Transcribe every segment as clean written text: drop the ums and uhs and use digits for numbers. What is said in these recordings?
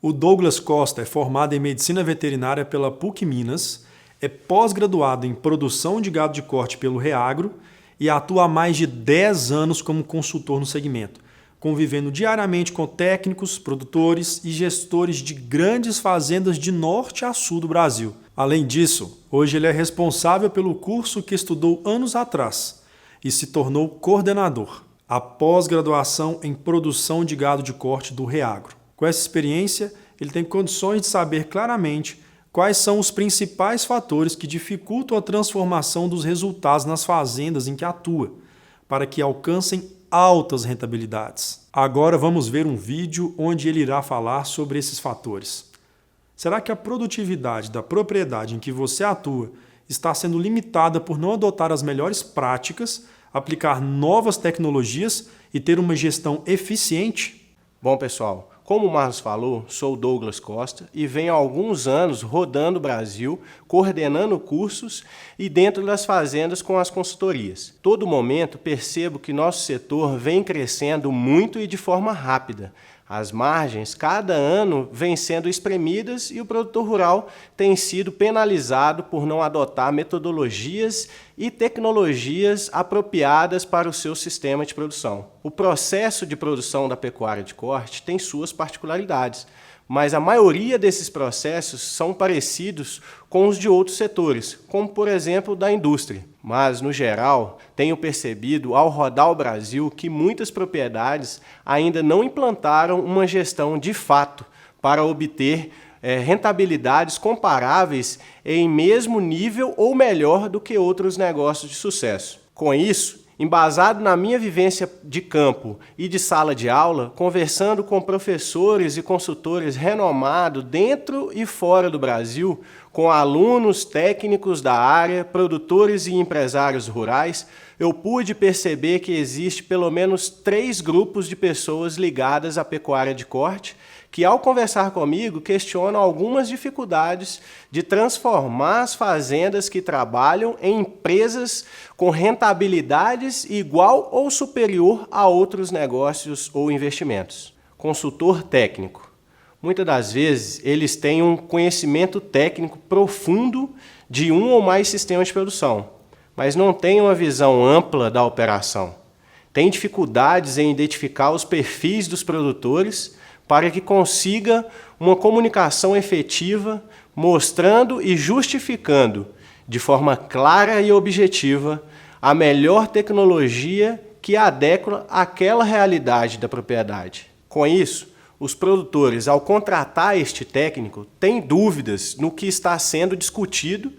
O Douglas Costa é formado em Medicina Veterinária pela PUC Minas, é pós-graduado em Produção de Gado de Corte pelo Reagro e atua há mais de 10 anos como consultor no segmento, convivendo diariamente com técnicos, produtores e gestores de grandes fazendas de norte a sul do Brasil. Além disso, hoje ele é responsável pelo curso que estudou anos atrás e se tornou coordenador, a pós-graduação em Produção de Gado de Corte do Reagro. Com essa experiência, ele tem condições de saber claramente quais são os principais fatores que dificultam a transformação dos resultados nas fazendas em que atua, para que alcancem altas rentabilidades. Agora vamos ver um vídeo onde ele irá falar sobre esses fatores. Será que a produtividade da propriedade em que você atua está sendo limitada por não adotar as melhores práticas, aplicar novas tecnologias e ter uma gestão eficiente? Bom, pessoal, como o Marlos falou, sou o Douglas Costa e venho há alguns anos rodando o Brasil, coordenando cursos e dentro das fazendas com as consultorias. Todo momento percebo que nosso setor vem crescendo muito e de forma rápida. As margens, cada ano, vêm sendo espremidas e o produtor rural tem sido penalizado por não adotar metodologias e tecnologias apropriadas para o seu sistema de produção. O processo de produção da pecuária de corte tem suas particularidades, mas a maioria desses processos são parecidos com os de outros setores, como, por exemplo, da indústria. Mas, no geral, tenho percebido, ao rodar o Brasil, que muitas propriedades ainda não implantaram uma gestão de fato para obter rentabilidades comparáveis em mesmo nível ou melhor do que outros negócios de sucesso. Com isso, embasado na minha vivência de campo e de sala de aula, conversando com professores e consultores renomados dentro e fora do Brasil, com alunos técnicos da área, produtores e empresários rurais, eu pude perceber que existe pelo menos 3 grupos de pessoas ligadas à pecuária de corte, que ao conversar comigo questionam algumas dificuldades de transformar as fazendas que trabalham em empresas com rentabilidades igual ou superior a outros negócios ou investimentos. Consultor técnico. Muitas das vezes eles têm um conhecimento técnico profundo de um ou mais sistemas de produção, mas não têm uma visão ampla da operação. Têm dificuldades em identificar os perfis dos produtores para que consiga uma comunicação efetiva, mostrando e justificando de forma clara e objetiva a melhor tecnologia que adequa àquela realidade da propriedade. Com isso, os produtores, ao contratar este técnico, têm dúvidas no que está sendo discutido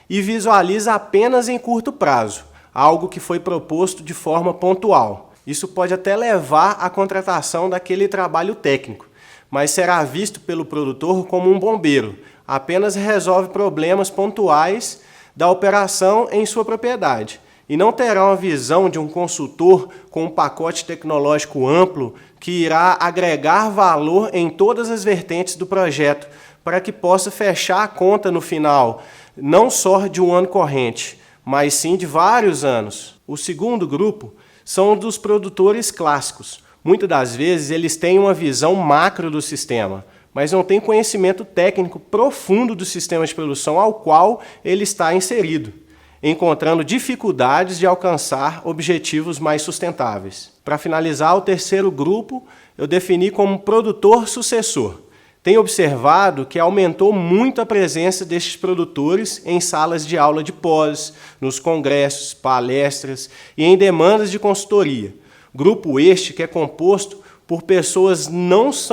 e visualiza apenas em curto prazo, algo que foi proposto de forma pontual. Isso pode até levar à contratação daquele trabalho técnico, mas será visto pelo produtor como um bombeiro, apenas resolve problemas pontuais da operação em sua propriedade, e não terá uma visão de um consultor com um pacote tecnológico amplo que irá agregar valor em todas as vertentes do projeto, para que possa fechar a conta no final, não só de um ano corrente, mas sim de vários anos. O segundo grupo são dos produtores clássicos. Muitas das vezes eles têm uma visão macro do sistema, mas não têm conhecimento técnico profundo do sistema de produção ao qual ele está inserido, encontrando dificuldades de alcançar objetivos mais sustentáveis. Para finalizar, o terceiro grupo eu defini como produtor sucessor. Tenho observado que aumentou muito a presença destes produtores em salas de aula de pós, nos congressos, palestras e em demandas de consultoria. Grupo este que é composto por pessoas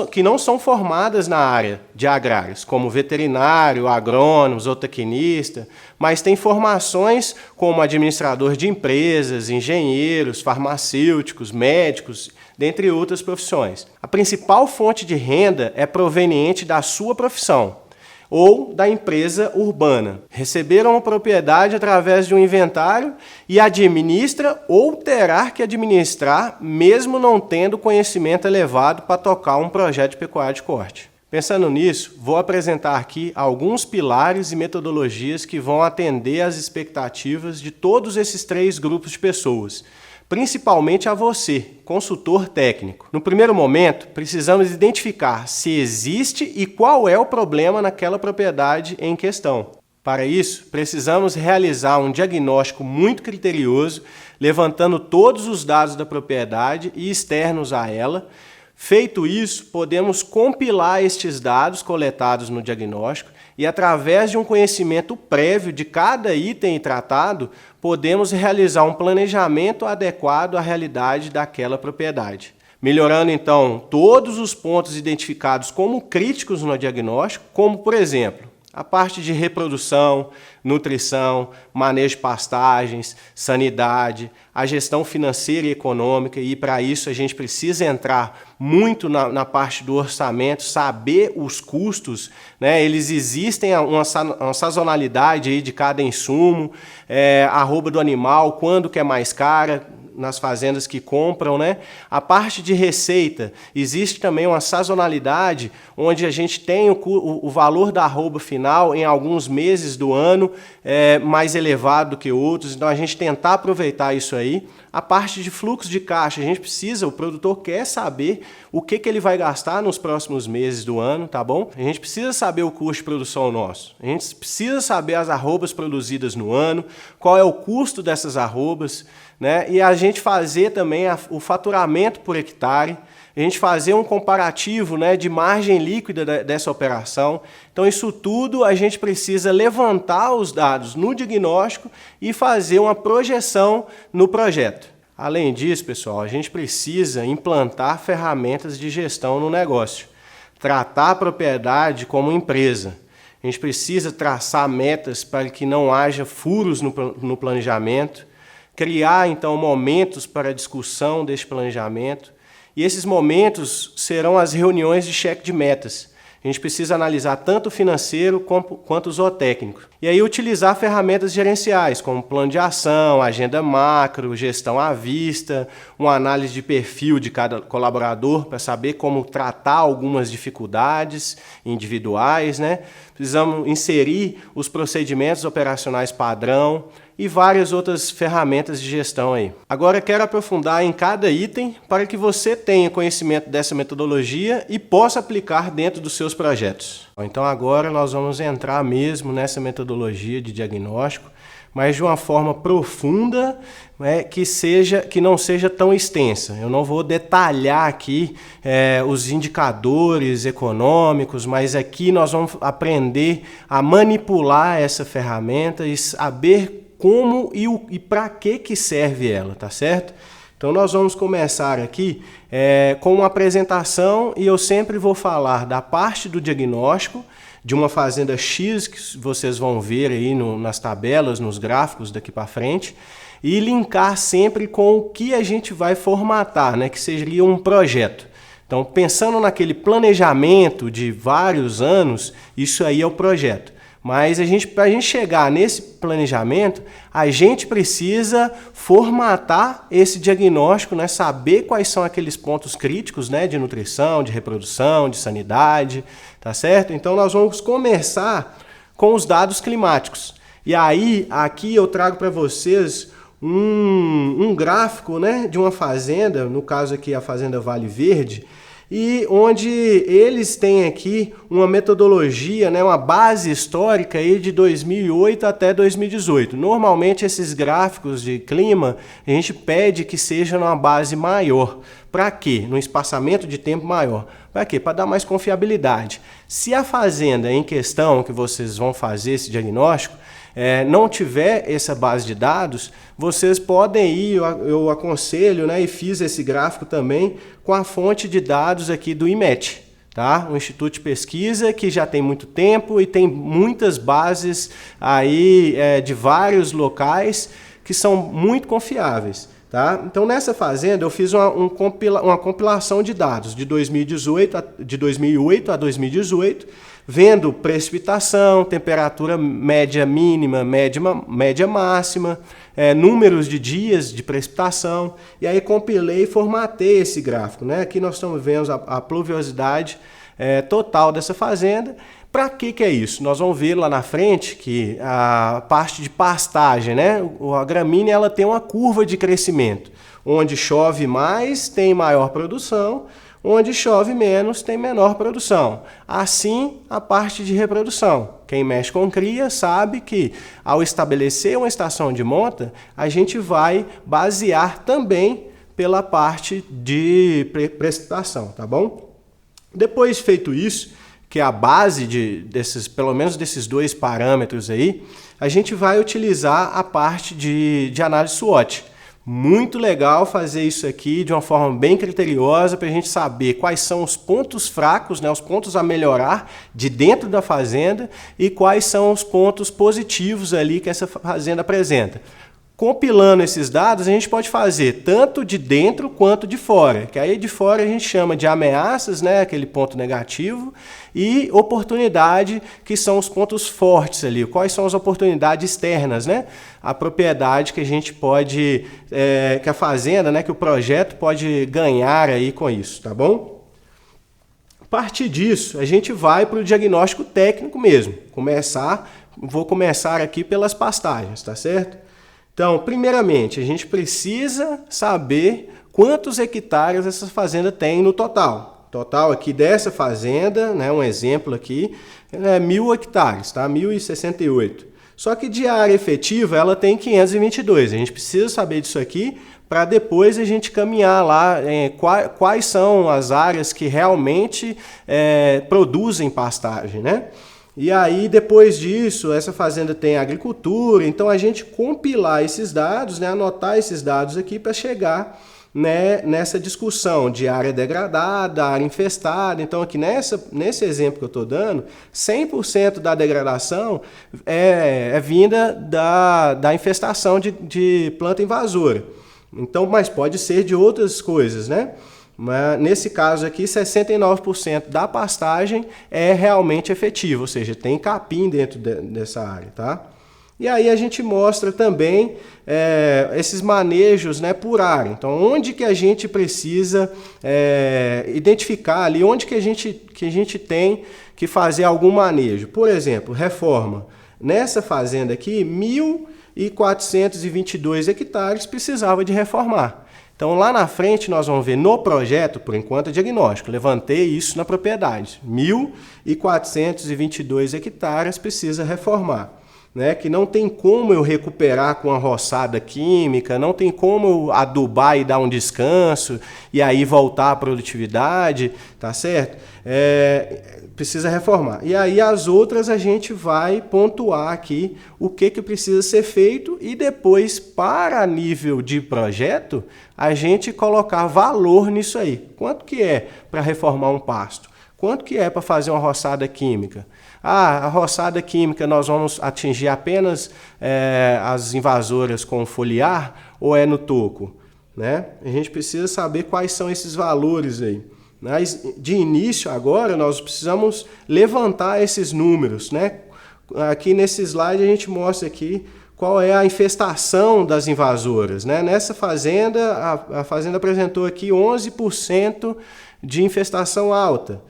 que não são formadas na área de agrários, como veterinário, agrônomo, zootecnista, mas têm formações como administrador de empresas, engenheiros, farmacêuticos, médicos, dentre outras profissões. A principal fonte de renda é proveniente da sua profissão ou da empresa urbana. Receberam uma propriedade através de um inventário e administra ou terá que administrar, mesmo não tendo conhecimento elevado para tocar um projeto de pecuária de corte. Pensando nisso, vou apresentar aqui alguns pilares e metodologias que vão atender às expectativas de todos esses 3 grupos de pessoas, principalmente a você, consultor técnico. No primeiro momento, precisamos identificar se existe e qual é o problema naquela propriedade em questão. Para isso, precisamos realizar um diagnóstico muito criterioso, levantando todos os dados da propriedade e externos a ela. Feito isso, podemos compilar estes dados coletados no diagnóstico e, através de um conhecimento prévio de cada item tratado, podemos realizar um planejamento adequado à realidade daquela propriedade. Melhorando, então, todos os pontos identificados como críticos no diagnóstico, como, por exemplo, a parte de reprodução, nutrição, manejo de pastagens, sanidade, a gestão financeira e econômica, e para isso a gente precisa entrar muito na parte do orçamento, saber os custos, né? Eles existem uma sazonalidade aí de cada insumo, a arroba do animal, quando que é mais cara, nas fazendas que compram, né? A parte de receita, existe também uma sazonalidade onde a gente tem o valor da arroba final em alguns meses do ano mais elevado do que outros, então a gente tentar aproveitar isso aí. A parte de fluxo de caixa, a gente precisa, o produtor quer saber o que ele vai gastar nos próximos meses do ano, tá bom? A gente precisa saber o custo de produção nosso, a gente precisa saber as arrobas produzidas no ano, qual é o custo dessas arrobas, né? E a gente fazer também o faturamento por hectare, a gente fazer um comparativo, né, de margem líquida dessa operação. Então, isso tudo a gente precisa levantar os dados no diagnóstico e fazer uma projeção no projeto. Além disso, pessoal, a gente precisa implantar ferramentas de gestão no negócio, tratar a propriedade como empresa. A gente precisa traçar metas para que não haja furos no planejamento, criar, então, momentos para discussão deste planejamento. E esses momentos serão as reuniões de cheque de metas. A gente precisa analisar tanto o financeiro quanto o zootécnico. E aí utilizar ferramentas gerenciais, como plano de ação, agenda macro, gestão à vista, uma análise de perfil de cada colaborador para saber como tratar algumas dificuldades individuais, né? Precisamos inserir os procedimentos operacionais padrão e várias outras ferramentas de gestão aí. Agora quero aprofundar em cada item para que você tenha conhecimento dessa metodologia e possa aplicar dentro dos seus projetos. Então agora nós vamos entrar mesmo nessa metodologia de diagnóstico, mas de uma forma profunda, né, que não seja tão extensa. Eu não vou detalhar aqui os indicadores econômicos, mas aqui nós vamos aprender a manipular essa ferramenta e saber como e para que serve ela, tá certo? Então nós vamos começar aqui com uma apresentação e eu sempre vou falar da parte do diagnóstico de uma fazenda X, que vocês vão ver aí nas tabelas, nos gráficos daqui para frente, e linkar sempre com o que a gente vai formatar, né, que seria um projeto. Então, pensando naquele planejamento de vários anos, isso aí é o projeto. Mas para a gente chegar nesse planejamento, a gente precisa formatar esse diagnóstico, né? Saber quais são aqueles pontos críticos, né? De nutrição, de reprodução, de sanidade, tá certo? Então nós vamos começar com os dados climáticos. E aí, aqui eu trago para vocês um gráfico, né? De uma fazenda, no caso aqui a Fazenda Vale Verde, e onde eles têm aqui uma metodologia, né, uma base histórica aí de 2008 até 2018. Normalmente esses gráficos de clima a gente pede que seja numa base maior. Para quê? Num espaçamento de tempo maior. Para quê? Para dar mais confiabilidade. Se a fazenda em questão que vocês vão fazer esse diagnóstico não tiver essa base de dados, vocês podem ir, eu aconselho, né, e fiz esse gráfico também com a fonte de dados aqui do IMET, tá? Um instituto de pesquisa que já tem muito tempo e tem muitas bases aí de vários locais que são muito confiáveis. Tá? Então, nessa fazenda, eu fiz uma compilação de dados de 2008 a 2018, vendo precipitação, temperatura média mínima, média máxima, números de dias de precipitação, e aí compilei e formatei esse gráfico, né? Aqui nós estamos vendo a pluviosidade total dessa fazenda. Para que é isso? Nós vamos ver lá na frente que a parte de pastagem, né? A gramínea ela tem uma curva de crescimento. Onde chove mais, tem maior produção, onde chove menos, tem menor produção. Assim, a parte de reprodução. Quem mexe com cria sabe que, ao estabelecer uma estação de monta, a gente vai basear também pela parte de precipitação, tá bom? Depois feito isso, que é a base pelo menos desses dois parâmetros aí, a gente vai utilizar a parte de análise SWOT. Muito legal fazer isso aqui de uma forma bem criteriosa para a gente saber quais são os pontos fracos, né, os pontos a melhorar de dentro da fazenda e quais são os pontos positivos ali que essa fazenda apresenta. Compilando esses dados, a gente pode fazer tanto de dentro quanto de fora, que aí de fora a gente chama de ameaças, né, aquele ponto negativo, e oportunidade, que são os pontos fortes ali. Quais são as oportunidades externas, né? A propriedade que a gente pode, que a fazenda, né, que o projeto pode ganhar aí com isso, tá bom? A partir disso, a gente vai para o diagnóstico técnico mesmo. Vou começar aqui pelas pastagens, tá certo? Então, primeiramente, a gente precisa saber quantos hectares essa fazenda tem no total. Total aqui dessa fazenda, né, um exemplo aqui, é 1.000 hectares, tá? 1.068. Só que de área efetiva ela tem 522. A gente precisa saber disso aqui para depois a gente caminhar lá quais são as áreas que realmente produzem pastagem, né? E aí, depois disso, essa fazenda tem agricultura, então a gente compilar esses dados, né, anotar esses dados aqui para chegar, né, nessa discussão de área degradada, área infestada. Então, aqui nesse exemplo que eu estou dando, 100% da degradação é vinda da infestação de planta invasora. Então, mas pode ser de outras coisas, né? Mas nesse caso aqui, 69% da pastagem é realmente efetiva, ou seja, tem capim dentro dessa área, tá? E aí a gente mostra também esses manejos, né, por área. Então, onde que a gente precisa identificar ali, onde que a gente tem que fazer algum manejo. Por exemplo, reforma. Nessa fazenda aqui, 1.422 hectares precisava de reformar. Então, lá na frente, nós vamos ver no projeto, por enquanto, diagnóstico. Levantei isso na propriedade. 1.422 hectares precisa reformar. Né? Que não tem como eu recuperar com a roçada química, não tem como eu adubar e dar um descanso e aí voltar à produtividade, tá certo? Precisa reformar. E aí as outras a gente vai pontuar aqui o que precisa ser feito e depois, para nível de projeto, a gente colocar valor nisso aí. Quanto que é para reformar um pasto? Quanto que é para fazer uma roçada química? A roçada química nós vamos atingir apenas as invasoras com foliar ou é no toco? Né? A gente precisa saber quais são esses valores aí. Mas, de início, agora, nós precisamos levantar esses números. Né? Aqui nesse slide a gente mostra aqui qual é a infestação das invasoras. Né? Nessa fazenda, a fazenda apresentou aqui 11% de infestação alta.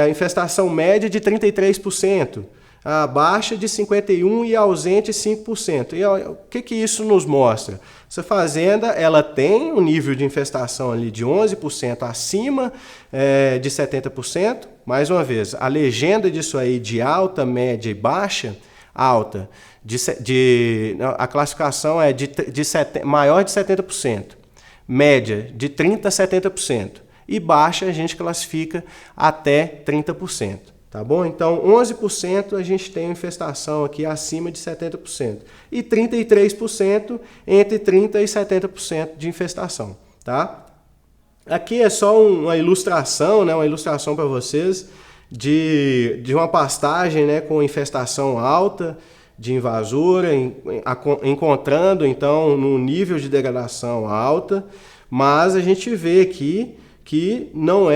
A infestação média de 33%, a baixa de 51% e a ausente 5%. E o que isso nos mostra? Essa fazenda ela tem um nível de infestação ali de 11% acima de 70%. Mais uma vez, a legenda disso aí de alta, média e baixa, alta, a classificação é maior de 70%, média de 30% a 70%. E baixa a gente classifica até 30%, tá bom? Então, 11% a gente tem infestação aqui acima de 70% e 33% entre 30% e 70% de infestação, tá? Aqui é só uma ilustração, né? Uma ilustração para vocês de uma pastagem, né? Com infestação alta de invasora, encontrando então num nível de degradação alta, mas a gente vê aqui que não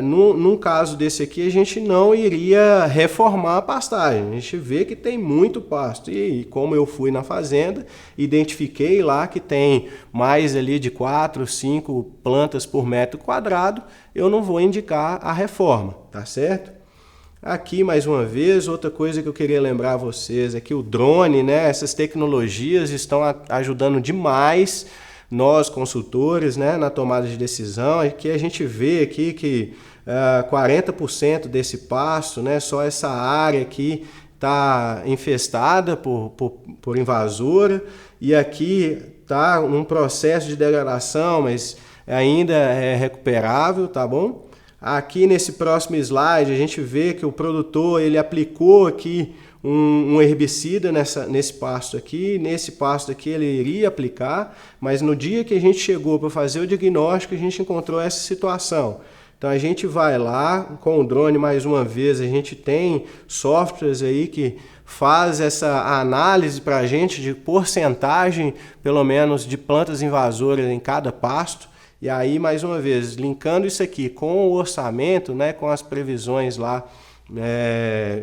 num caso desse aqui, a gente não iria reformar a pastagem. A gente vê que tem muito pasto. E como eu fui na fazenda, identifiquei lá que tem mais ali de 4, 5 plantas por metro quadrado, eu não vou indicar a reforma, tá certo? Aqui, mais uma vez, outra coisa que eu queria lembrar a vocês é que o drone, né, essas tecnologias estão ajudando demais nós consultores, né, na tomada de decisão, é que a gente vê aqui que 40% desse pasto, né, só essa área aqui está infestada por invasora, e aqui está num processo de degradação, mas ainda é recuperável, tá bom? Aqui nesse próximo slide a gente vê que o produtor ele aplicou aqui um herbicida nesse pasto aqui. Nesse pasto aqui ele iria aplicar, mas no dia que a gente chegou para fazer o diagnóstico a gente encontrou essa situação. Então a gente vai lá com o drone mais uma vez, a gente tem softwares aí que faz essa análise para a gente de porcentagem, pelo menos, de plantas invasoras em cada pasto. E aí, mais uma vez, linkando isso aqui com o orçamento, né, com as previsões lá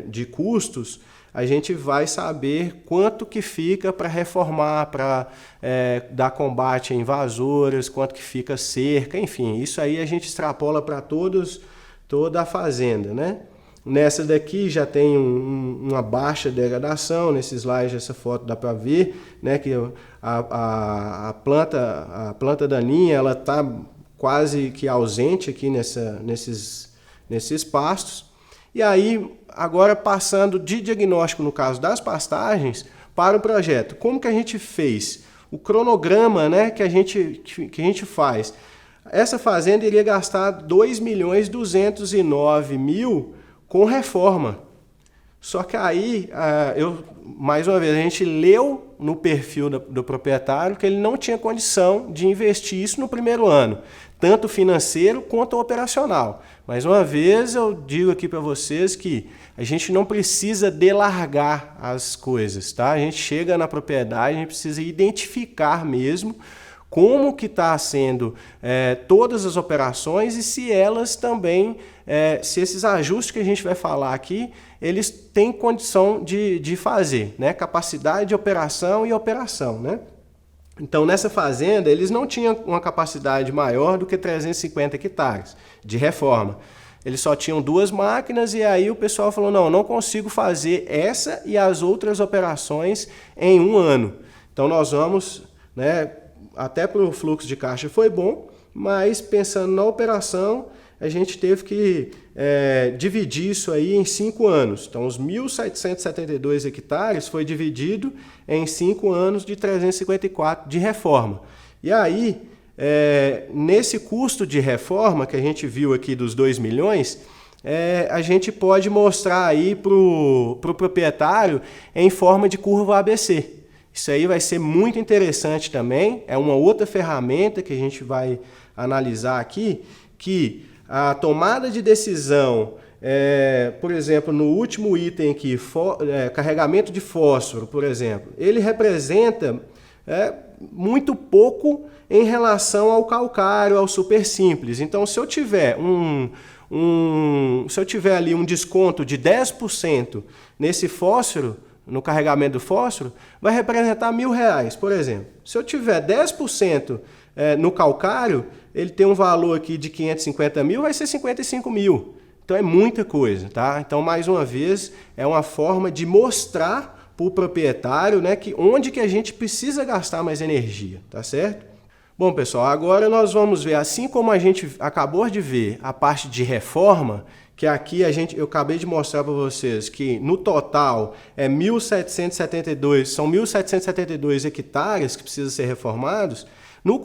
de custos, a gente vai saber quanto que fica para reformar, para dar combate a invasoras, quanto que fica cerca, enfim, isso aí a gente extrapola para toda a fazenda, né? Nessa daqui já tem uma baixa degradação, nesse slide essa foto dá para ver, né, que a planta daninha ela está quase que ausente aqui nesses pastos. E aí, agora passando de diagnóstico no caso das pastagens para o projeto, como que a gente fez? O cronograma, né, que a gente faz. Essa fazenda iria gastar 2.209.000 com reforma. Só que aí, mais uma vez, a gente leu no perfil do proprietário que ele não tinha condição de investir isso no primeiro ano, tanto financeiro quanto operacional. Mais uma vez, eu digo aqui para vocês que a gente não precisa delargar as coisas, tá? A gente chega na propriedade, a gente precisa identificar mesmo como que está sendo todas as operações e se elas também, se esses ajustes que a gente vai falar aqui, eles têm condição de fazer, né? Capacidade de operação e operação, né? Então, nessa fazenda, eles não tinham uma capacidade maior do que 350 hectares de reforma. Eles só tinham 2 máquinas e aí o pessoal falou, não consigo fazer essa e as outras operações em um ano. Então, nós vamos, né, até para o fluxo de caixa foi bom, mas pensando na operação, a gente teve que dividir isso aí em 5 anos. Então, os 1.772 hectares foi dividido em 5 anos de 354 de reforma. E aí, nesse custo de reforma que a gente viu aqui dos 2 milhões, a gente pode mostrar aí para o proprietário em forma de curva ABC. Isso aí vai ser muito interessante também, é uma outra ferramenta que a gente vai analisar aqui, que a tomada de decisão, por exemplo, no último item aqui, carregamento de fósforo, por exemplo, ele representa muito pouco em relação ao calcário, ao super simples. Então, se eu tiver se eu tiver ali um desconto de 10% nesse fósforo, no carregamento do fósforo, vai representar R$1.000, por exemplo. Se eu tiver 10% no calcário, ele tem um valor aqui de 550 mil, vai ser 55 mil. Então é muita coisa, tá? Então, mais uma vez, é uma forma de mostrar para o proprietário, né, que onde que a gente precisa gastar mais energia, tá certo? Bom, pessoal, agora nós vamos ver, assim como a gente acabou de ver a parte de reforma, que aqui eu acabei de mostrar para vocês que no total são 1.772 hectares que precisam ser reformados. No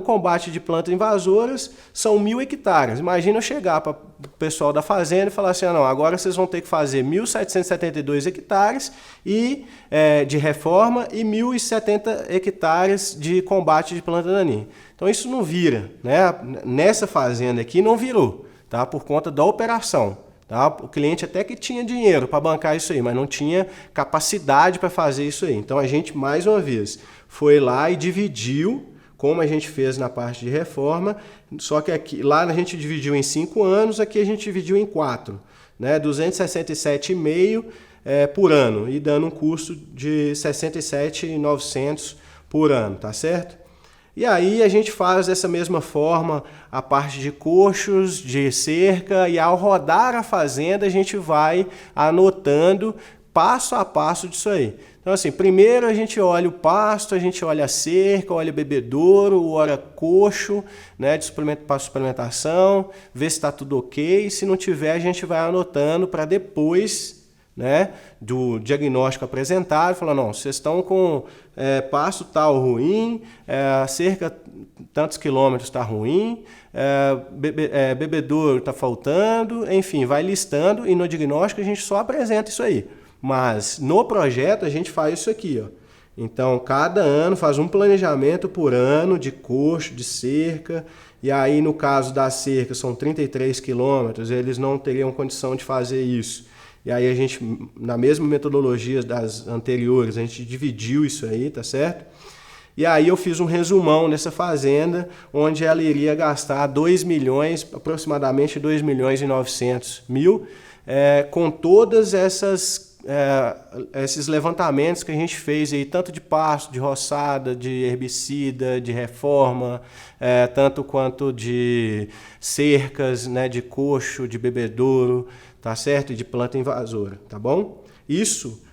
combate de plantas invasoras, são 1.000 hectares. Imagina eu chegar para o pessoal da fazenda e falar assim, não, agora vocês vão ter que fazer 1.772 hectares de reforma e 1.070 hectares de combate de planta daninha. Então isso não vira, né? Nessa fazenda aqui não virou. Tá? Por conta da operação. Tá? O cliente até que tinha dinheiro para bancar isso aí, mas não tinha capacidade para fazer isso aí. Então a gente, mais uma vez, foi lá e dividiu, como a gente fez na parte de reforma, só que aqui, lá a gente dividiu em 5 anos, aqui a gente dividiu em 4. Né? 267,5 por ano, e dando um custo de 67.900 por ano, tá certo? E aí a gente faz dessa mesma forma a parte de coxos, de cerca, e ao rodar a fazenda a gente vai anotando passo a passo disso aí. Então, assim, primeiro a gente olha o pasto, a gente olha a cerca, olha o bebedouro, olha coxo, né, para suplementação, vê se está tudo ok. Se não tiver, a gente vai anotando para depois, né, do diagnóstico apresentado, falar, não, vocês estão com pasto tal ruim, a cerca tantos quilômetros está ruim, bebedouro está faltando, enfim, vai listando e no diagnóstico a gente só apresenta isso aí. Mas no projeto a gente faz isso aqui, ó. Então, cada ano faz um planejamento por ano de coxo, de cerca, e aí no caso da cerca são 33 quilômetros, eles não teriam condição de fazer isso. E aí a gente, na mesma metodologia das anteriores, a gente dividiu isso aí, tá certo? E aí eu fiz um resumão nessa fazenda, onde ela iria gastar 2 milhões, aproximadamente 2 milhões e 900 mil, com todas esses levantamentos que a gente fez aí, tanto de pasto, de roçada, de herbicida, de reforma, tanto quanto de cercas, né, de coxo, de bebedouro, tá certo? E de planta invasora, tá bom?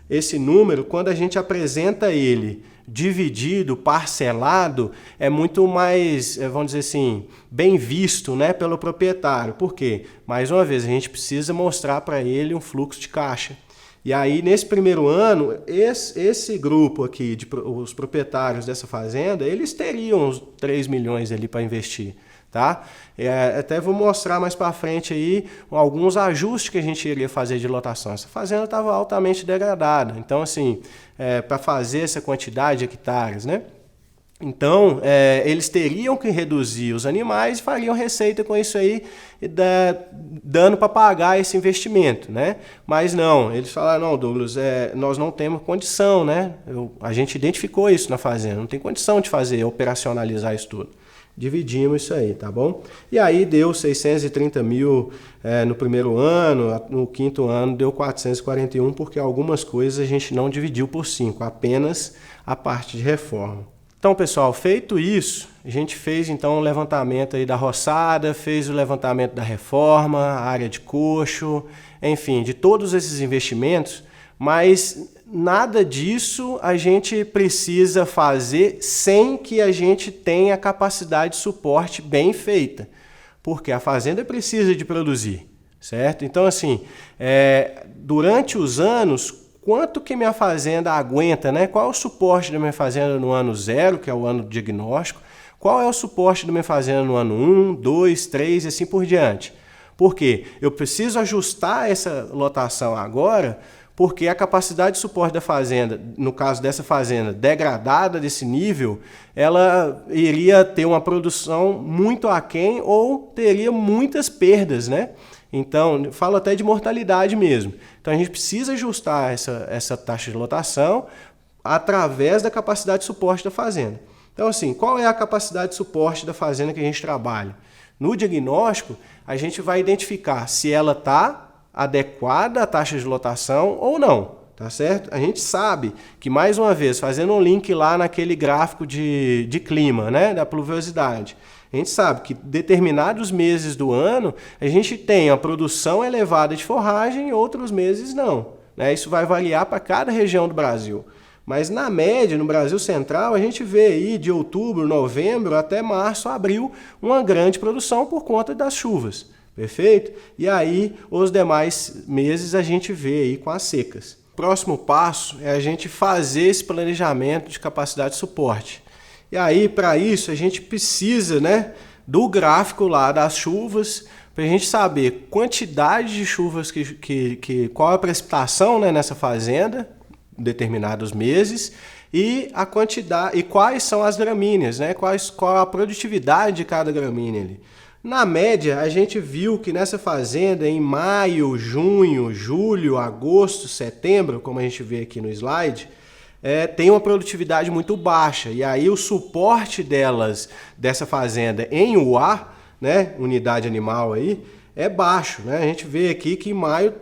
Esse número, quando a gente apresenta ele dividido, parcelado, é muito mais, vamos dizer assim, bem visto, né, pelo proprietário. Por quê? Mais uma vez, a gente precisa mostrar para ele um fluxo de caixa. E aí, nesse primeiro ano, esse grupo aqui, os proprietários dessa fazenda, eles teriam uns 3 milhões ali para investir. Tá? Até vou mostrar mais para frente aí alguns ajustes que a gente iria fazer de lotação. Essa fazenda estava altamente degradada, então assim, para fazer essa quantidade de hectares, né? Então, eles teriam que reduzir os animais e fariam receita com isso aí, dando para pagar esse investimento, né? Mas não, eles falaram, não, Douglas, nós não temos condição, né? A gente identificou isso na fazenda, não tem condição de fazer, operacionalizar isso tudo. Dividimos isso aí, tá bom? E aí deu 630 mil no primeiro ano, no quinto ano deu 441, porque algumas coisas a gente não dividiu por 5, apenas a parte de reforma. Então, pessoal, feito isso, a gente fez então o levantamento aí da roçada, fez o levantamento da reforma, a área de coxo, enfim, de todos esses investimentos, mas nada disso a gente precisa fazer sem que a gente tenha capacidade de suporte bem feita, porque a fazenda precisa de produzir, certo? Então, assim, durante os anos, quanto que minha fazenda aguenta, né? Qual é o suporte da minha fazenda no ano 0, que é o ano do diagnóstico? Qual é o suporte da minha fazenda no ano 1, 2, 3 e assim por diante? Porque eu preciso ajustar essa lotação agora, porque a capacidade de suporte da fazenda, no caso dessa fazenda degradada desse nível, ela iria ter uma produção muito aquém ou teria muitas perdas, né? Então, falo até de mortalidade mesmo. Então, a gente precisa ajustar essa taxa de lotação através da capacidade de suporte da fazenda. Então, assim, qual é a capacidade de suporte da fazenda que a gente trabalha? No diagnóstico, a gente vai identificar se ela está adequada à taxa de lotação ou não, tá certo? A gente sabe que, mais uma vez, fazendo um link lá naquele gráfico de clima, né, da pluviosidade, a gente sabe que determinados meses do ano a gente tem a produção elevada de forragem e outros meses não, né? Isso vai variar para cada região do Brasil. Mas na média, no Brasil Central, a gente vê aí de outubro, novembro até março, abril, uma grande produção por conta das chuvas. Perfeito? E aí, os demais meses a gente vê aí com as secas. Próximo passo é a gente fazer esse planejamento de capacidade de suporte. E aí, para isso, a gente precisa, né, do gráfico lá das chuvas, para a gente saber quantidade de chuvas, qual é a precipitação, né, nessa fazenda, em determinados meses, e a quantidade, e quais são as gramíneas, né, qual a produtividade de cada gramínea ali. Na média, a gente viu que nessa fazenda, em maio, junho, julho, agosto, setembro, como a gente vê aqui no slide, tem uma produtividade muito baixa. E aí o suporte dessa fazenda em UA, né, unidade animal aí, é baixo, né? A gente vê aqui que em maio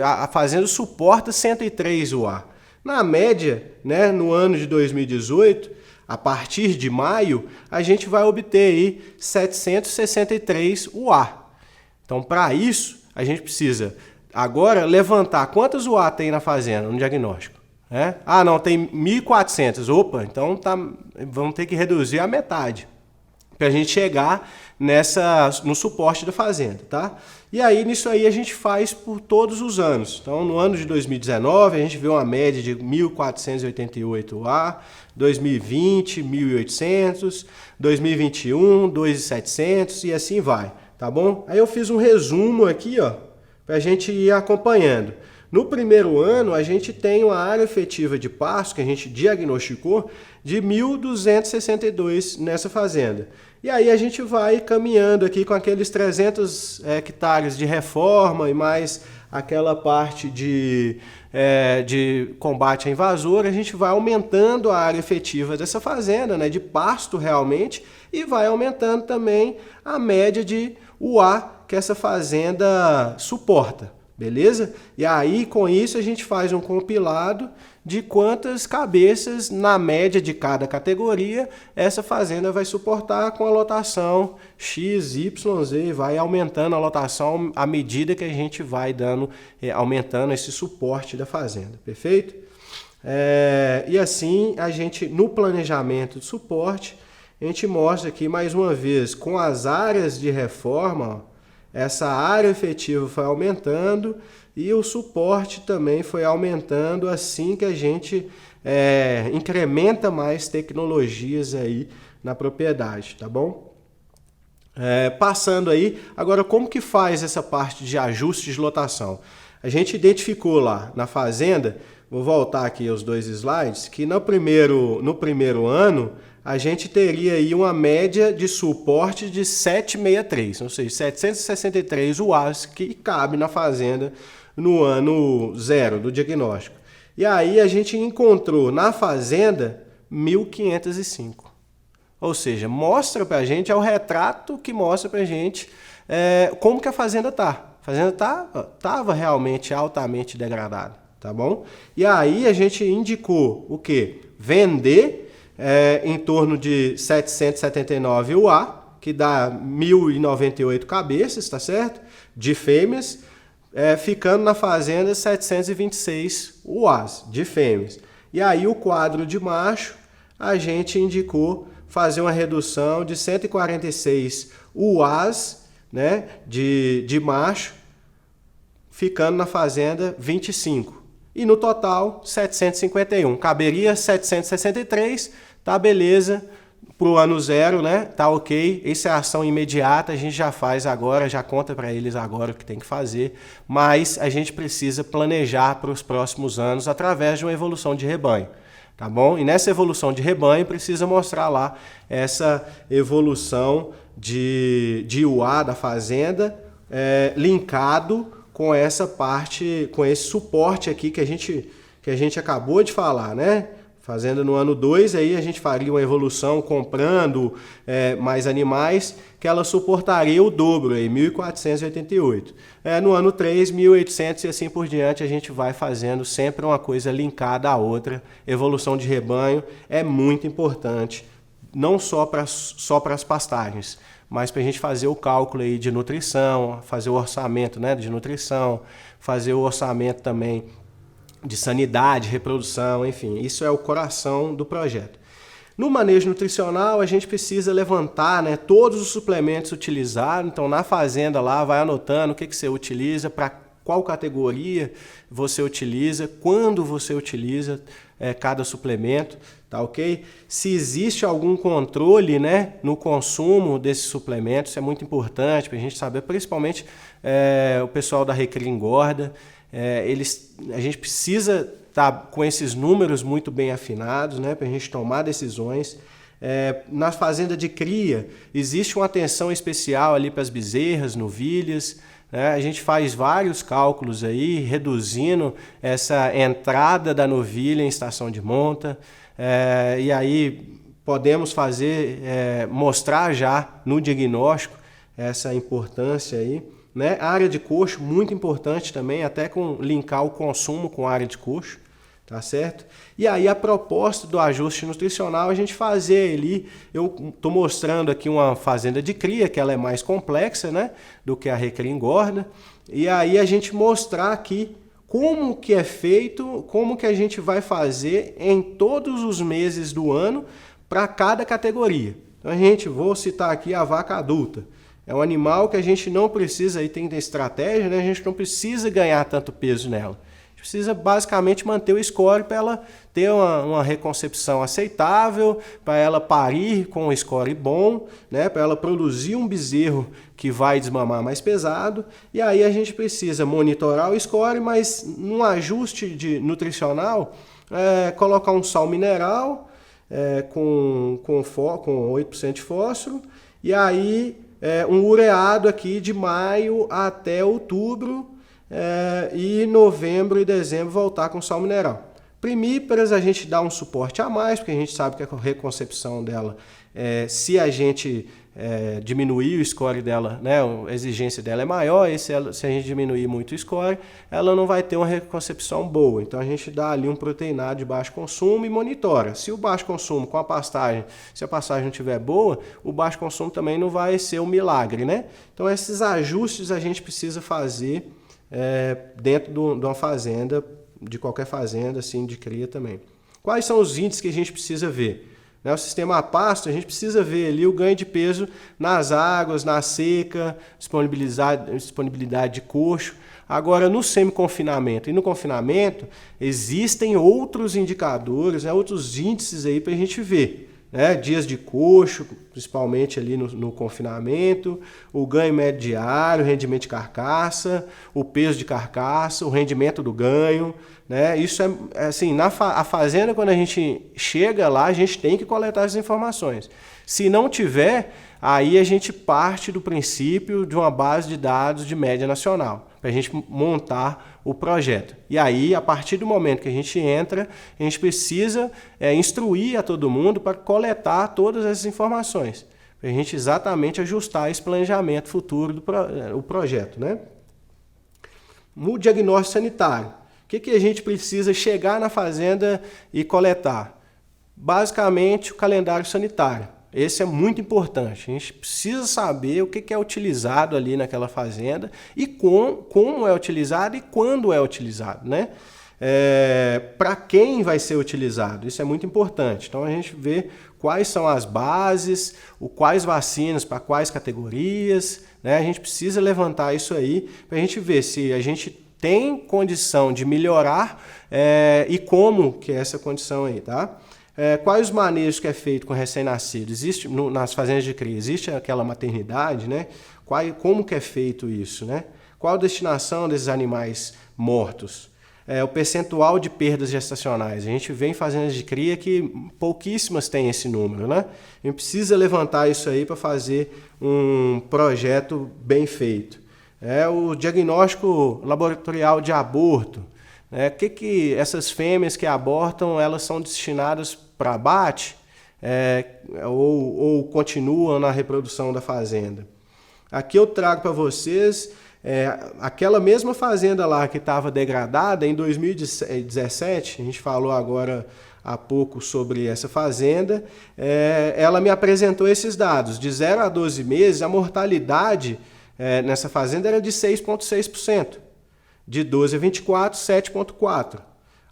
a fazenda suporta 103 UA. Na média, né, no ano de 2018, a partir de maio, a gente vai obter aí 763 UA. Então, para isso, a gente precisa Agora, levantar quantas UA tem na fazenda, no diagnóstico? Ah, não, tem 1.400. Opa, então vamos ter que reduzir a metade para a gente chegar no suporte da fazenda, tá? E aí, nisso aí, a gente faz por todos os anos. Então, no ano de 2019, a gente vê uma média de 1.488 UA, 2020, 1.800, 2021, 2.700 e assim vai, tá bom? Aí eu fiz um resumo aqui, ó, para a gente ir acompanhando. No primeiro ano, a gente tem uma área efetiva de pasto, que a gente diagnosticou, de 1.262 nessa fazenda. E aí a gente vai caminhando aqui com aqueles 300 hectares de reforma e mais aquela parte de combate à invasora, a gente vai aumentando a área efetiva dessa fazenda, né, de pasto realmente, e vai aumentando também a média de UA que essa fazenda suporta. Beleza? E aí, com isso, a gente faz um compilado de quantas cabeças, na média de cada categoria, essa fazenda vai suportar com a lotação X, Y, Z, vai aumentando a lotação à medida que a gente vai aumentando esse suporte da fazenda, perfeito? E assim, a gente, no planejamento de suporte, a gente mostra aqui mais uma vez, com as áreas de reforma, ó, essa área efetiva foi aumentando e o suporte também foi aumentando assim que a gente incrementa mais tecnologias aí na propriedade, tá bom? Passando aí, agora como que faz essa parte de ajuste de lotação? A gente identificou lá na fazenda, vou voltar aqui aos 2 slides, que no primeiro ano a gente teria aí uma média de suporte de 763, ou seja, 763 UAs que cabe na fazenda no ano 0 do diagnóstico. E aí a gente encontrou na fazenda 1.505. Ou seja, mostra pra gente, é o retrato que mostra pra gente como que a fazenda tá. A fazenda estava realmente altamente degradada, tá bom? E aí a gente indicou o quê? Vender em torno de 779 UA, que dá 1.098 cabeças, tá certo? De fêmeas, ficando na fazenda 726 UAs de fêmeas. E aí o quadro de macho, a gente indicou fazer uma redução de 146 UAs, né, de macho, ficando na fazenda 25. E no total, 751. Caberia 763, tá beleza, para o ano 0, né? Tá ok. Essa é a ação imediata, a gente já faz agora, já conta para eles agora o que tem que fazer, mas a gente precisa planejar para os próximos anos através de uma evolução de rebanho. Tá bom? E nessa evolução de rebanho precisa mostrar lá essa evolução de UA da fazenda linkado com essa parte, com esse suporte aqui que a gente acabou de falar, né? Fazenda no ano 2, aí a gente faria uma evolução comprando mais animais, que ela suportaria o dobro, aí, 1.488. No ano 3, 1.800 e assim por diante, a gente vai fazendo sempre uma coisa linkada à outra. Evolução de rebanho é muito importante, não só para as pastagens, mas para a gente fazer o cálculo aí de nutrição, fazer o orçamento, né, de nutrição, fazer o orçamento também de sanidade, reprodução, enfim, isso é o coração do projeto. No manejo nutricional, a gente precisa levantar, né, todos os suplementos utilizados, então na fazenda lá, vai anotando o que você utiliza, para qual categoria você utiliza, quando você utiliza cada suplemento, tá ok? Se existe algum controle, né, no consumo desses suplementos, isso é muito importante para a gente saber, principalmente o pessoal da Recria Engorda, a gente precisa estar com esses números muito bem afinados, né, para a gente tomar decisões. Na fazenda de cria, existe uma atenção especial ali para as bezerras, novilhas, né? A gente faz vários cálculos aí, reduzindo essa entrada da novilha em estação de monta, e aí podemos mostrar já no diagnóstico essa importância aí. Né? A área de coxo, muito importante também, até linkar o consumo com a área de coxo, tá certo? E aí a proposta do ajuste nutricional, a gente fazer ali, eu estou mostrando aqui uma fazenda de cria, que ela é mais complexa, né, do que a Recria Engorda, e aí a gente mostrar aqui como que é feito, como que a gente vai fazer em todos os meses do ano para cada categoria. Então vou citar aqui a vaca adulta. É um animal que a gente não precisa, aí tem estratégia, né? A gente não precisa ganhar tanto peso nela. A gente precisa basicamente manter o score para ela ter uma reconcepção aceitável, para ela parir com um score bom, né? Para ela produzir um bezerro que vai desmamar mais pesado. E aí a gente precisa monitorar o score, mas num ajuste nutricional, colocar um sal mineral com 8% de fósforo, e aí um ureado aqui de maio até outubro, e novembro e dezembro voltar com sal mineral. Primíparas a gente dá um suporte a mais, porque a gente sabe que a reconcepção dela, se a gente diminuir o score dela, né, a exigência dela é maior, e se a gente diminuir muito o score, ela não vai ter uma reconcepção boa. Então a gente dá ali um proteinado de baixo consumo e monitora. Se o baixo consumo com a pastagem, se a pastagem não estiver boa, o baixo consumo também não vai ser um milagre, né? Então esses ajustes a gente precisa fazer dentro de uma fazenda, de qualquer fazenda, assim, de cria também. Quais são os índices que a gente precisa ver? O sistema a pasto, a gente precisa ver ali o ganho de peso nas águas, na seca, disponibilidade de coxo. Agora, no semi-confinamento e no confinamento, existem outros indicadores, outros índices aí para a gente ver. Dias de coxo, principalmente ali no confinamento, o ganho médio diário, o rendimento de carcaça, o peso de carcaça, o rendimento do ganho. Isso assim, a fazenda, quando a gente chega lá, a gente tem que coletar essas informações. Se não tiver, aí a gente parte do princípio de uma base de dados de média nacional, para a gente montar o projeto. E aí, a partir do momento que a gente entra, a gente precisa instruir a todo mundo para coletar todas essas informações, para a gente exatamente ajustar esse planejamento futuro do projeto. No diagnóstico sanitário, o que a gente precisa chegar na fazenda e coletar? Basicamente, o calendário sanitário. Esse é muito importante. A gente precisa saber o que é utilizado ali naquela fazenda e como é utilizado e quando é utilizado, para quem vai ser utilizado. Isso é muito importante. Então a gente vê quais são as bases, quais vacinas para quais categorias. A gente precisa levantar isso aí para a gente ver se a gente tem condição de melhorar e como que é essa condição aí, tá? Quais os manejos que é feito com recém-nascido? Existe nas fazendas de cria, existe aquela maternidade, como que é feito isso, Qual a destinação desses animais mortos? O percentual de perdas gestacionais. A gente vê em fazendas de cria que pouquíssimas têm esse número, A gente precisa levantar isso aí para fazer um projeto bem feito. O diagnóstico laboratorial de aborto. Que essas fêmeas que abortam, elas são destinadas para abate ou continuam na reprodução da fazenda? Aqui eu trago para vocês aquela mesma fazenda lá que estava degradada em 2017, a gente falou agora há pouco sobre essa fazenda, ela me apresentou esses dados. De 0 a 12 meses, a mortalidade nessa fazenda era de 6,6%. De 12 a 24, 7,4%.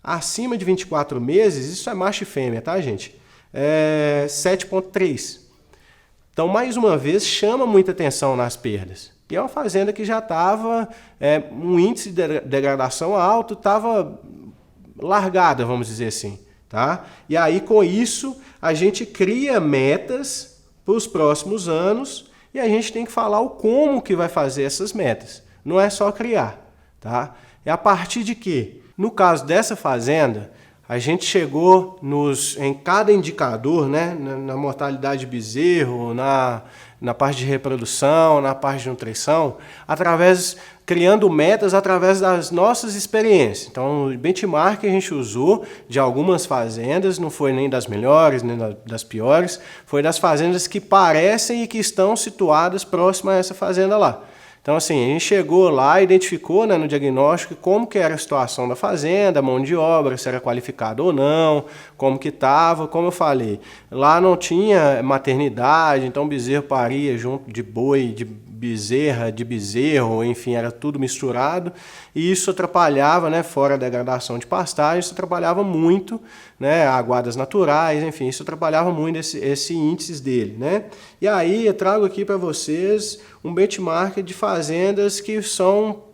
Acima de 24 meses, isso é macho e fêmea, tá, gente? 7,3%. Então, mais uma vez, chama muita atenção nas perdas. E é uma fazenda que já estava um índice de degradação alto, estava largada, vamos dizer assim. Tá? E aí, com isso, a gente cria metas para os próximos anos e a gente tem que falar o como que vai fazer essas metas. Não é só criar. Tá? É a partir de quê? No caso dessa fazenda, a gente chegou em cada indicador, na mortalidade de bezerro, na parte de reprodução, na parte de nutrição, criando metas através das nossas experiências. Então, o benchmark que a gente usou de algumas fazendas, não foi nem das melhores, nem das piores, foi das fazendas que parecem e que estão situadas próximas a essa fazenda lá. Então, assim, a gente chegou lá, identificou no diagnóstico como que era a situação da fazenda, a mão de obra, se era qualificada ou não, como que estava, como eu falei. Lá não tinha maternidade, então o bezerro paria junto de boi, de bezerra, de bezerro, enfim, era tudo misturado, e isso atrapalhava, né, fora a degradação de pastagem, isso atrapalhava muito, né, aguadas naturais, enfim, isso atrapalhava muito esse índice dele, né. E aí eu trago aqui para vocês um benchmark de fazendas que são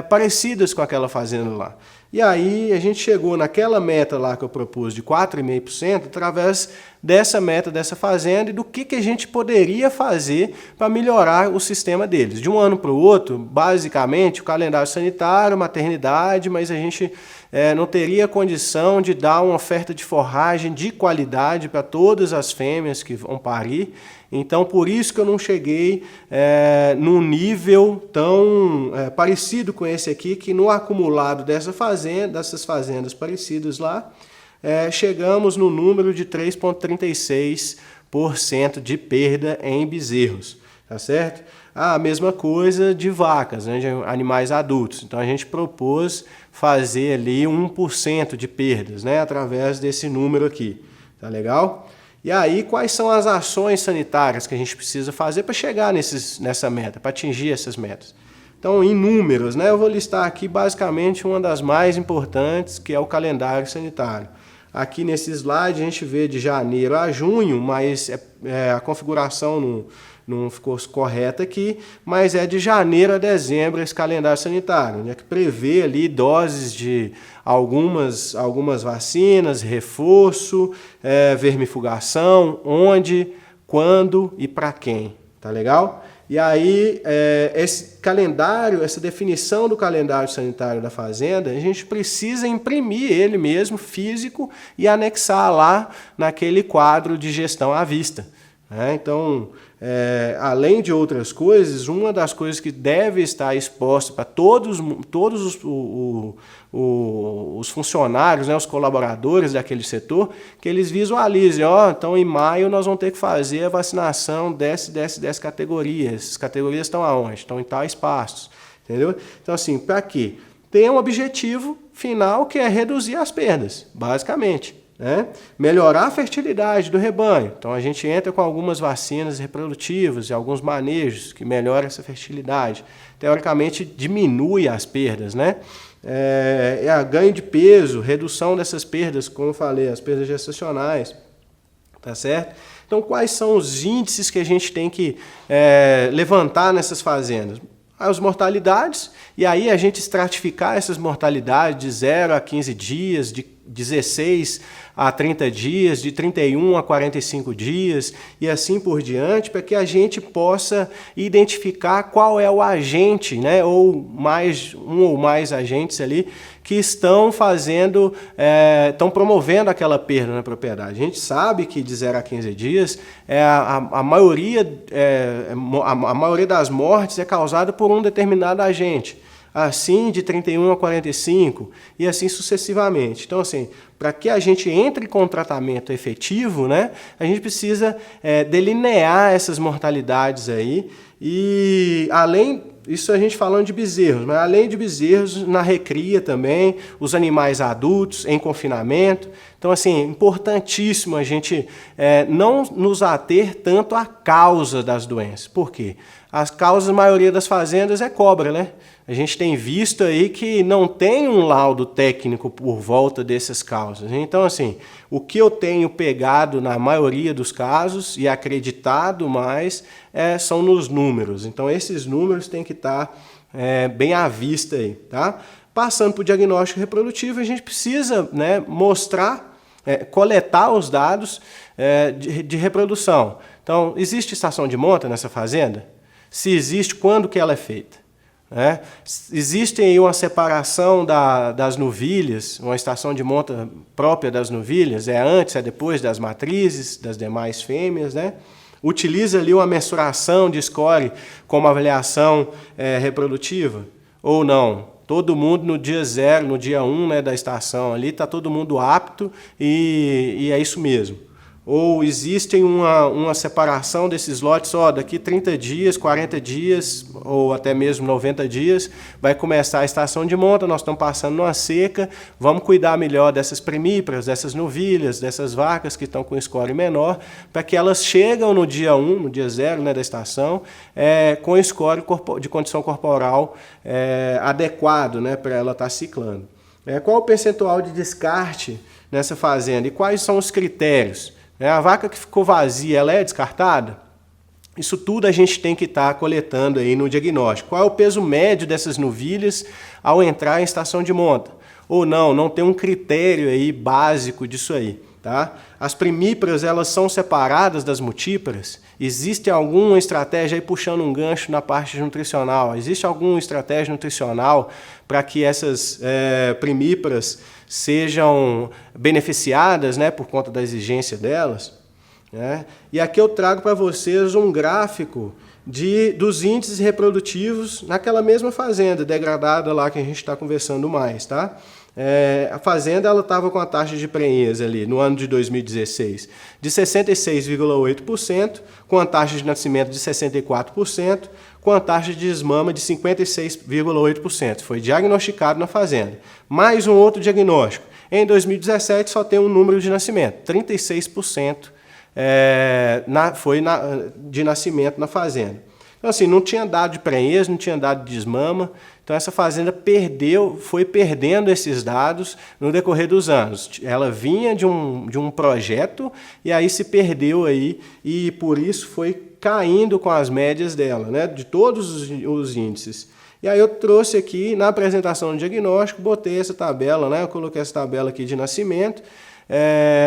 parecidas com aquela fazenda lá. E aí a gente chegou naquela meta lá que eu propus de 4,5% através dessa meta dessa fazenda e do que a gente poderia fazer para melhorar o sistema deles. De um ano para o outro, basicamente, o calendário sanitário, maternidade, mas a gente não teria condição de dar uma oferta de forragem de qualidade para todas as fêmeas que vão parir. Então, por isso que eu não cheguei num nível tão parecido com esse aqui, que no acumulado dessas fazendas parecidas lá, chegamos no número de 3,36% de perda em bezerros, tá certo? A mesma coisa de vacas, né, de animais adultos. Então, a gente propôs fazer ali 1% de perdas, né, através desse número aqui, tá legal? E aí, quais são as ações sanitárias que a gente precisa fazer para chegar nessa meta, para atingir essas metas? Então, em números, né, eu vou listar aqui basicamente uma das mais importantes, que é o calendário sanitário. Aqui nesse slide a gente vê de janeiro a junho, mas a configuração não ficou correta aqui, mas é de janeiro a dezembro esse calendário sanitário, né, que prevê ali doses de algumas vacinas, reforço, vermifugação, onde, quando e para quem, tá legal? E aí, esse calendário, essa definição do calendário sanitário da fazenda, a gente precisa imprimir ele mesmo, físico, e anexar lá naquele quadro de gestão à vista. Então, além de outras coisas, uma das coisas que deve estar exposta para todos os funcionários, né, os colaboradores daquele setor, que eles visualizem, então em maio nós vamos ter que fazer a vacinação dessa categoria. Essas categorias estão aonde? Estão em tais pastos, entendeu? Então, assim, para quê? Tem um objetivo final que é reduzir as perdas, basicamente. Melhorar a fertilidade do rebanho. Então a gente entra com algumas vacinas reprodutivas e alguns manejos que melhoram essa fertilidade. Teoricamente diminui as perdas, né? Ganho de peso, redução dessas perdas, como eu falei, as perdas gestacionais, tá certo? Então quais são os índices que a gente tem que levantar nessas fazendas? As mortalidades, e aí a gente estratificar essas mortalidades de 0 a 15 dias, de 16 a 30 dias, de 31 a 45 dias e assim por diante, para que a gente possa identificar qual é o agente, né, ou mais agentes ali que estão estão promovendo aquela perda na propriedade. A gente sabe que de 0 a 15 dias a maioria das mortes é causada por um determinado agente. Assim de 31 a 45 e assim sucessivamente. Então, assim, para que a gente entre com um tratamento efetivo, né, a gente precisa delinear essas mortalidades aí e isso a gente falando de bezerros, mas além de bezerros, na recria também, os animais adultos em confinamento. Então, assim, é importantíssimo a gente não nos ater tanto à causa das doenças. Por quê? As causas, a maioria das fazendas é cobra, né? A gente tem visto aí que não tem um laudo técnico por volta dessas causas. Então, assim, o que eu tenho pegado na maioria dos casos e acreditado mais são nos números. Então, esses números têm que estar bem à vista aí, tá? Passando para o diagnóstico reprodutivo, a gente precisa, né, mostrar, coletar os dados de reprodução. Então, existe estação de monta nessa fazenda? Se existe, quando que ela é feita? Existe aí uma separação das novilhas, uma estação de monta própria das novilhas, antes, depois das matrizes, das demais fêmeas, né? Utiliza ali uma mensuração de score como avaliação reprodutiva ou não? Todo mundo no dia 0, no dia 1, né, da estação ali, está todo mundo apto e é isso mesmo. Ou existe uma separação desses lotes, daqui 30 dias, 40 dias, ou até mesmo 90 dias, vai começar a estação de monta, nós estamos passando numa seca, vamos cuidar melhor dessas primíparas, dessas novilhas, dessas vacas que estão com score menor, para que elas chegam no dia 1, no dia 0, né, da estação, com score de condição corporal adequado, né, para ela estar ciclando. Qual o percentual de descarte nessa fazenda e quais são os critérios? A vaca que ficou vazia, ela é descartada? Isso tudo a gente tem que estar coletando aí no diagnóstico. Qual é o peso médio dessas novilhas ao entrar em estação de monta? Ou não tem um critério aí básico disso aí. Tá? As primíparas, elas são separadas das multíparas? Existe alguma estratégia aí puxando um gancho na parte nutricional? Existe alguma estratégia nutricional para que essas primíparas sejam beneficiadas, né, por conta da exigência delas? E aqui eu trago para vocês um gráfico dos índices reprodutivos naquela mesma fazenda degradada lá que a gente está conversando mais, tá? A fazenda estava com a taxa de prenhez ali no ano de 2016 de 66,8%, com a taxa de nascimento de 64%, com a taxa de desmama de 56,8%. Foi diagnosticado na fazenda. Mais um outro diagnóstico. Em 2017 só tem um número de nascimento, 36% de nascimento na fazenda. Então, assim, não tinha dado de prenhez, não tinha dado de desmama. Então, essa fazenda foi perdendo esses dados no decorrer dos anos. Ela vinha de um projeto e aí se perdeu aí e por isso foi caindo com as médias dela, né, de todos os índices. E aí eu trouxe aqui na apresentação do diagnóstico, botei essa tabela, né, eu coloquei essa tabela aqui de nascimento.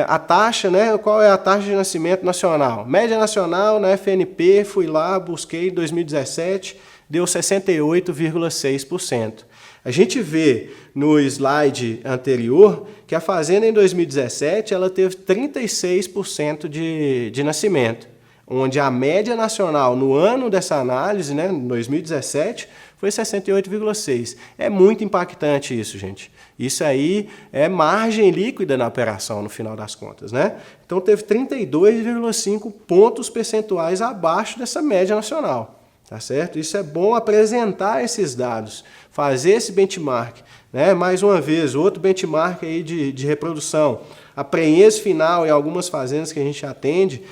A taxa, né? Qual é a taxa de nascimento nacional? Média nacional na FNP, fui lá, busquei em 2017, deu 68,6%. A gente vê no slide anterior que a fazenda em 2017 ela teve 36% de nascimento, onde a média nacional no ano dessa análise, né, em 2017, foi 68,6%. É muito impactante isso, gente. Isso aí é margem líquida na operação, no final das contas, né? Então, teve 32,5 pontos percentuais abaixo dessa média nacional, tá certo? Isso é bom apresentar esses dados, fazer esse benchmark, né? Mais uma vez, outro benchmark aí de reprodução. A prenhez final em algumas fazendas que a gente atende,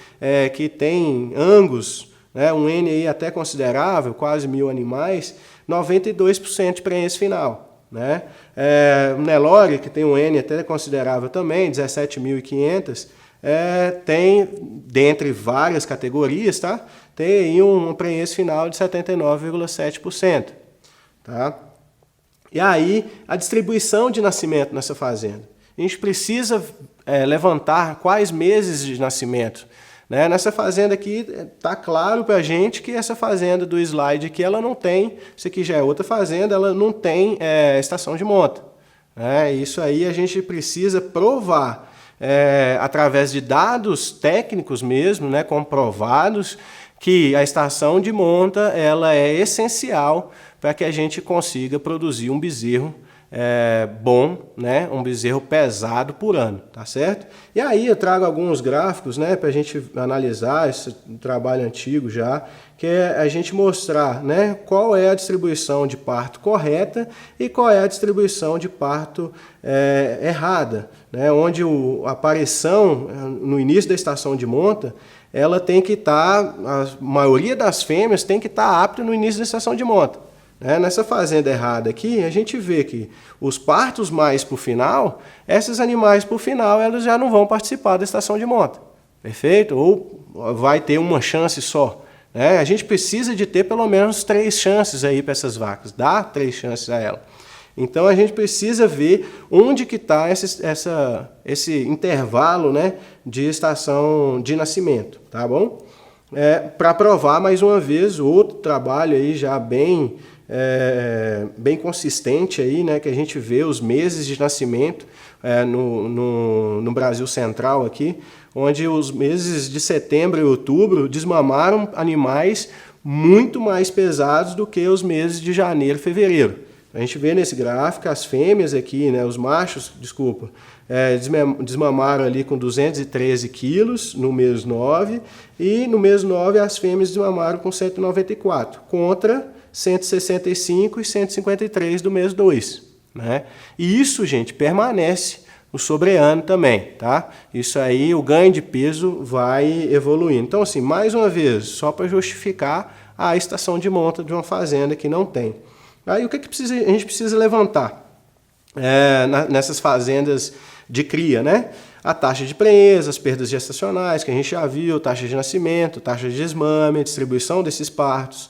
que tem Angus, né? Um N aí até considerável, quase 1.000 animais, 92% de prenhez final. Né? O Nelore, que tem um N até considerável também, 17.500, tem, dentre várias categorias, tá? Tem aí um prenhez final de 79,7%. Tá? E aí, a distribuição de nascimento nessa fazenda. A gente precisa levantar quais meses de nascimento. Né? Nessa fazenda aqui, está claro para a gente que essa fazenda do slide aqui, ela não tem, isso aqui já é outra fazenda, ela não tem estação de monta. Isso aí a gente precisa provar, através de dados técnicos mesmo, né, comprovados, que a estação de monta ela é essencial para que a gente consiga produzir um bezerro bom, né? Um bezerro pesado por ano, tá certo? E aí eu trago alguns gráficos, né, para a gente analisar esse trabalho antigo já, que é a gente mostrar, né, qual é a distribuição de parto correta e qual é a distribuição de parto errada, né? Onde a aparição no início da estação de monta ela tem que estar, a maioria das fêmeas tem que estar apta no início da estação de monta. Nessa fazenda errada aqui, a gente vê que os partos mais para o final, esses animais para o final, elas já não vão participar da estação de monta. Perfeito? Ou vai ter uma chance só. A gente precisa de ter pelo menos 3 chances aí para essas vacas. Dá 3 chances a ela. Então, a gente precisa ver onde que está esse intervalo, né, de estação de nascimento. Tá bom? Para provar, mais uma vez, outro trabalho aí já bem consistente aí, né, que a gente vê os meses de nascimento no Brasil Central aqui, onde os meses de setembro e outubro desmamaram animais muito mais pesados do que os meses de janeiro e fevereiro. A gente vê nesse gráfico as fêmeas aqui, né, os machos, desculpa, desmamaram ali com 213 quilos no mês 9, e no mês 9 as fêmeas desmamaram com 194, contra 165 e 153 do mês 2. Né? E isso, gente, permanece no sobreano também, tá? Isso aí, o ganho de peso vai evoluindo. Então, assim, mais uma vez, só para justificar a estação de monta de uma fazenda que não tem. Aí, o que a gente precisa levantar nessas fazendas de cria, né? A taxa de prenhez, as perdas gestacionais, que a gente já viu, taxa de nascimento, taxa de desmame, distribuição desses partos,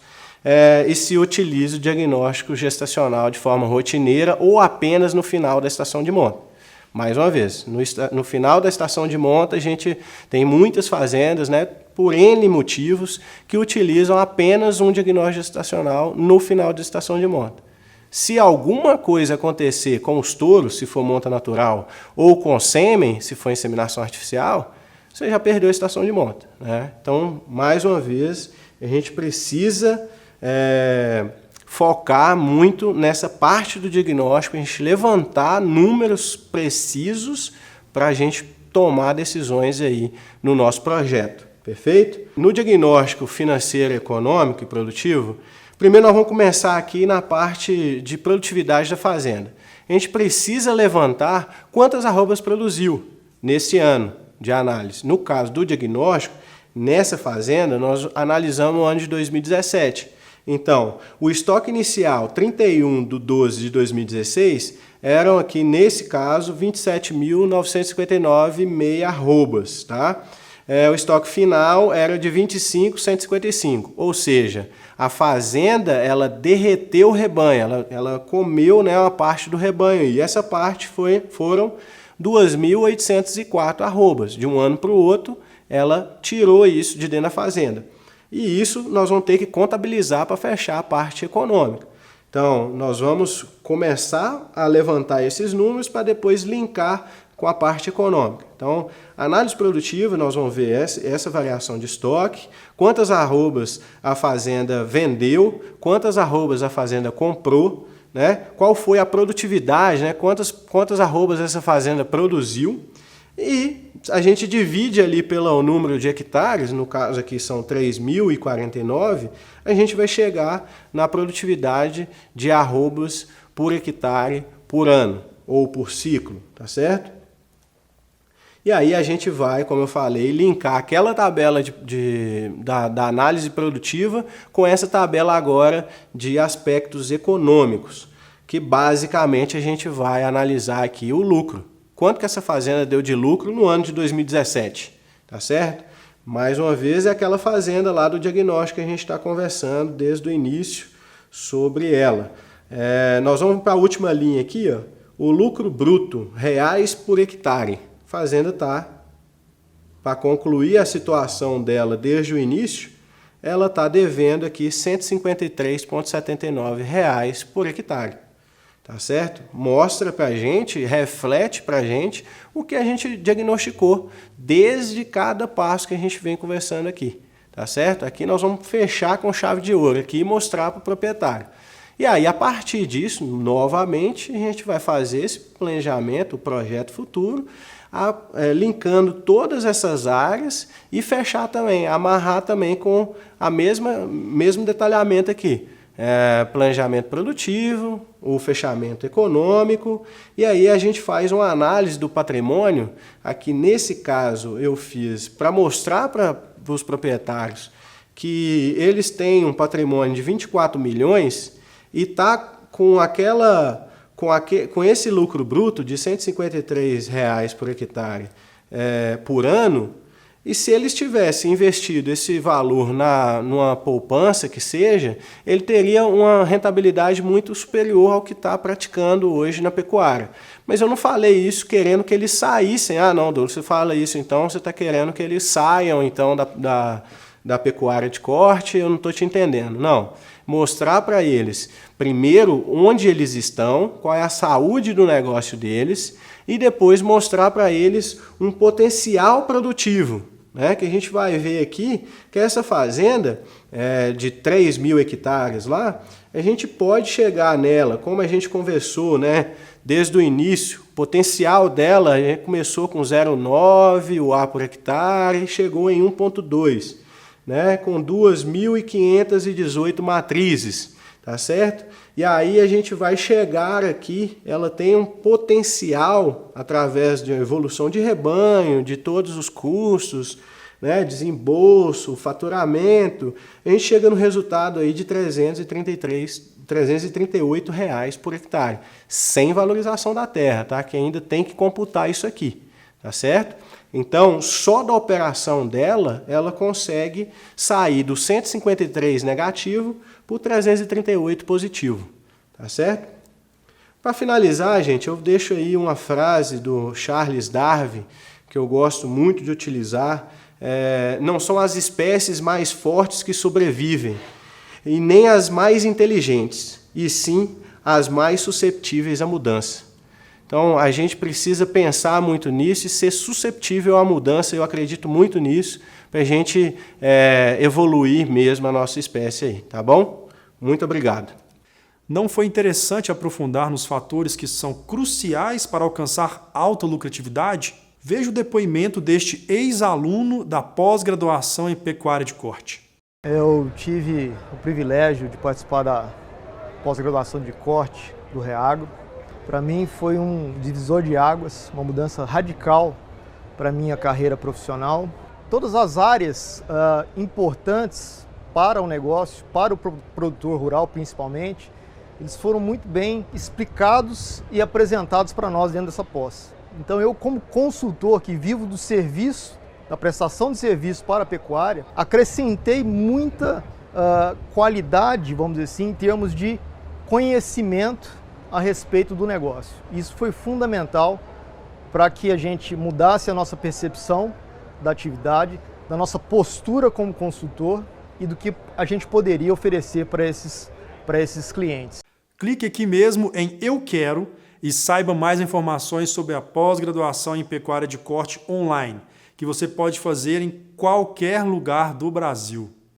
e se utiliza o diagnóstico gestacional de forma rotineira ou apenas no final da estação de monta. Mais uma vez, no final da estação de monta, a gente tem muitas fazendas, né, por N motivos, que utilizam apenas um diagnóstico gestacional no final da estação de monta. Se alguma coisa acontecer com os touros, se for monta natural, ou com sêmen, se for inseminação artificial, você já perdeu a estação de monta. Né? Então, mais uma vez, a gente precisa focar muito nessa parte do diagnóstico, a gente levantar números precisos para a gente tomar decisões aí no nosso projeto. Perfeito? No diagnóstico financeiro, econômico e produtivo, primeiro nós vamos começar aqui na parte de produtividade da fazenda. A gente precisa levantar quantas arrobas produziu nesse ano de análise. No caso do diagnóstico, nessa fazenda, nós analisamos o ano de 2017. Então, o estoque inicial, 31/12/2016, eram aqui, nesse caso, 27.959,6 arrobas, tá? O estoque final era de 25.155, ou seja, a fazenda ela derreteu o rebanho, ela comeu, né, uma parte do rebanho, e essa parte foram 2.804 arrobas. De um ano para o outro, ela tirou isso de dentro da fazenda. E isso nós vamos ter que contabilizar para fechar a parte econômica. Então, nós vamos começar a levantar esses números para depois linkar com a parte econômica. Então, análise produtiva, nós vamos ver essa variação de estoque, quantas arrobas a fazenda vendeu, quantas arrobas a fazenda comprou, né? Qual foi a produtividade, né? Quantas arrobas essa fazenda produziu, e a gente divide ali pelo número de hectares, no caso aqui são 3.049, a gente vai chegar na produtividade de arrobas por hectare por ano, ou por ciclo, tá certo? E aí a gente vai, como eu falei, linkar aquela tabela da análise produtiva com essa tabela agora de aspectos econômicos, que basicamente a gente vai analisar aqui o lucro. Quanto que essa fazenda deu de lucro no ano de 2017, tá certo? Mais uma vez é aquela fazenda lá do diagnóstico que a gente está conversando desde o início sobre ela. Nós vamos para a última linha aqui, ó, o lucro bruto, reais por hectare. A fazenda está, para concluir a situação dela desde o início, ela está devendo aqui R$ 153,79 por hectare. Tá certo? Mostra para a gente, reflete para a gente o que a gente diagnosticou desde cada passo que a gente vem conversando aqui. Tá certo? Aqui nós vamos fechar com chave de ouro aqui e mostrar para o proprietário. E aí, a partir disso, novamente, a gente vai fazer esse planejamento, o projeto futuro, linkando todas essas áreas e fechar também, amarrar também com a mesmo detalhamento aqui. Planejamento produtivo, o fechamento econômico, e aí a gente faz uma análise do patrimônio. Aqui nesse caso eu fiz para mostrar para os proprietários que eles têm um patrimônio de 24 milhões e está com esse lucro bruto de R$ 153 por hectare por ano. E se eles tivessem investido esse valor numa poupança que seja, ele teria uma rentabilidade muito superior ao que está praticando hoje na pecuária. Mas eu não falei isso querendo que eles saíssem. Ah, não, Douglas, você fala isso, então você está querendo que eles saiam então da pecuária de corte, eu não estou te entendendo. Não, mostrar para eles, primeiro, onde eles estão, qual é a saúde do negócio deles, e depois mostrar para eles um potencial produtivo. né, que a gente vai ver aqui que essa fazenda de 3.000 hectares lá, a gente pode chegar nela, como a gente conversou, né, desde o início, o potencial dela começou com 0,9 UA por hectare e chegou em 1,2, né, com 2.518 matrizes, tá certo? E aí a gente vai chegar aqui, ela tem um potencial, através de evolução de rebanho, de todos os custos, né, desembolso, faturamento, a gente chega no resultado aí de R$ 338 por hectare, sem valorização da terra, tá? Que ainda tem que computar isso aqui, tá certo? Então, só da operação dela, ela consegue sair do 153 negativo por 338 positivo, tá certo? Para finalizar, gente, eu deixo aí uma frase do Charles Darwin, que eu gosto muito de utilizar. Não são as espécies mais fortes que sobrevivem, e nem as mais inteligentes, e sim as mais susceptíveis à mudança. Então, a gente precisa pensar muito nisso e ser susceptível à mudança, eu acredito muito nisso, para a gente evoluir mesmo a nossa espécie aí, tá bom? Muito obrigado. Não foi interessante aprofundar nos fatores que são cruciais para alcançar alta lucratividade? Veja o depoimento deste ex-aluno da pós-graduação em pecuária de corte. Eu tive o privilégio de participar da pós-graduação de corte do Reagro. Para mim foi um divisor de águas, uma mudança radical para a minha carreira profissional. Todas as áreas importantes para o negócio, para o produtor rural principalmente, eles foram muito bem explicados e apresentados para nós dentro dessa pós. Então eu, como consultor que vivo do serviço, da prestação de serviço para a pecuária, acrescentei muita qualidade, vamos dizer assim, em termos de conhecimento a respeito do negócio. Isso foi fundamental para que a gente mudasse a nossa percepção da atividade, da nossa postura como consultor e do que a gente poderia oferecer para esses clientes. Clique aqui mesmo em Eu Quero e saiba mais informações sobre a pós-graduação em pecuária de corte online, que você pode fazer em qualquer lugar do Brasil.